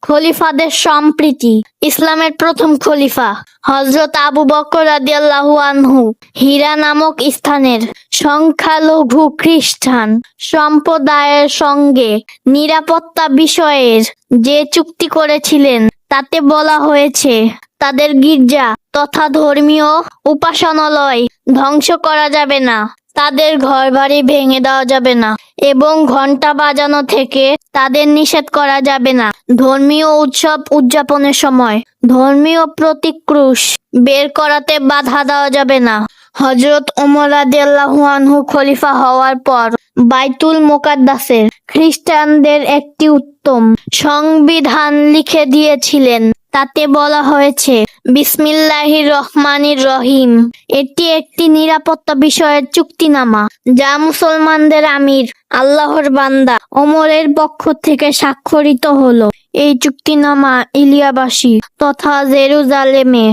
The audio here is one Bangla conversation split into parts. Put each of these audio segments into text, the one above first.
খলিফাদের সম্প্রীতি। ইসলামের প্রথম খলিফা হযরত আবু বকর রাদিয়াল্লাহু আনহু হীরা নামক স্থানের সংখ্যালঘু খ্রিস্টান সম্প্রদায়ের সঙ্গে নিরাপত্তা বিষয়ের যে চুক্তি করেছিলেন তাতে বলা হয়েছে তাদের গির্জা তথা ধর্মীয় উপাসনালয় ধ্বংস করা যাবে না, তাদের ঘরবাড়ি ভেঙে দেওয়া যাবে না এবং ঘন্টা বাজানো থেকে তাদের নিষেধ করা যাবে না। ধর্মীয় উৎসব উদযাপনের সময় ধর্মীয় প্রতীকক্রুশ বের করাতে বাধা দেওয়া যাবে না। হযরত ওমর রাদিয়াল্লাহু আনহু খলিফা হওয়ার পর বাইতুল মুকাদ্দাসের খ্রিস্টানদের একটি উত্তম সংবিধান লিখে দিয়েছিলেন। তাতে বলা হয়েছে বিসমিল্লাহির রহমানির রহিম। এটি একটি নিরাপত্তা বিষয়ের চুক্তিনামা যা মুসলমানদের আমির আল্লাহর বান্দা ওমরের পক্ষ থেকে স্বাক্ষরিত হলো। এই চুক্তিনামা ইলিয়াবাসী তথা জেরুজালেমে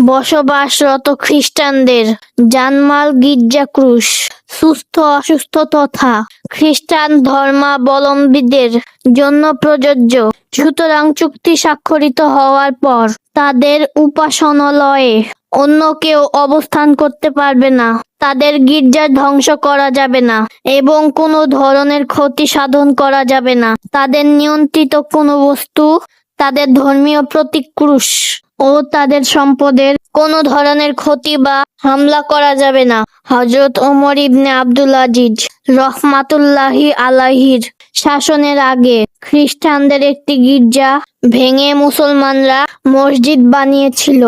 বসবাসরত খ্রিস্টানদের জানমাল, গির্জাক্রুশ, সুস্থ অসুস্থ তথা খ্রিস্টান ধর্মাবলম্বীদের জন্য প্রযোজ্য। সুতরাং চুক্তি স্বাক্ষরিত হওয়ার পর তাদের উপাসনালয়ে অন্য কেউ অবস্থান করতে পারবে না, তাদের গির্জা ধ্বংস করা যাবে না এবং কোনো ধরনের ক্ষতি সাধন করা যাবে না। তাদের নিয়ন্ত্রিত কোনো বস্তু, তাদের ধর্মীয় প্রতীকক্রুশ ও তাদের সম্পদের কোনো ধরনের ক্ষতি বা হামলা করা যাবে না। হযরত ওমর ইবনে আব্দুল আজিজ রহমাতুল্লাহি আলাইহির শাসনের আগে খ্রিস্টানদের একটি গির্জা ভেঙে মুসলমানরা মসজিদ বানিয়েছিল।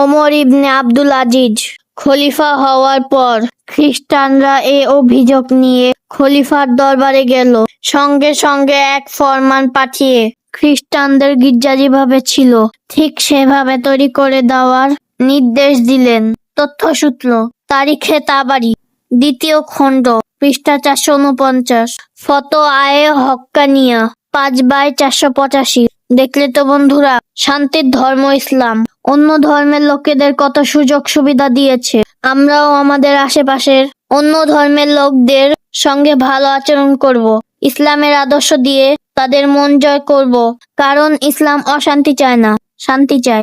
ওমর ইবনে আব্দুল আজিজ খলিফা হওয়ার পর খ্রিস্টানরা এ অভিযোগ নিয়ে খলিফার দরবারে গেল। সঙ্গে সঙ্গে এক ফরমান পাঠিয়ে খ্রিস্টানদের গির্জা যেভাবে ছিল ঠিক সেভাবে তৈরি করে দেওয়ার নির্দেশ দিলেন। তথ্যসূত্র তারিখে তাবারি, ২য় খণ্ড, পৃষ্ঠা ৪৪৯, ফতোয়ায়ে হক্কানিয়া ৫/৪৮। দেখলে তো বন্ধুরা, শান্তির ধর্ম ইসলাম অন্য ধর্মের লোকেদের কত সুযোগ সুবিধা দিয়েছে। আমরাও আমাদের আশেপাশের অন্য ধর্মের লোকদের সঙ্গে ভালো আচরণ করব, ইসলামের আদর্শ দিয়ে তাদের মন জয় করব, কারণ ইসলাম অশান্তি চায় না, শান্তি চায়।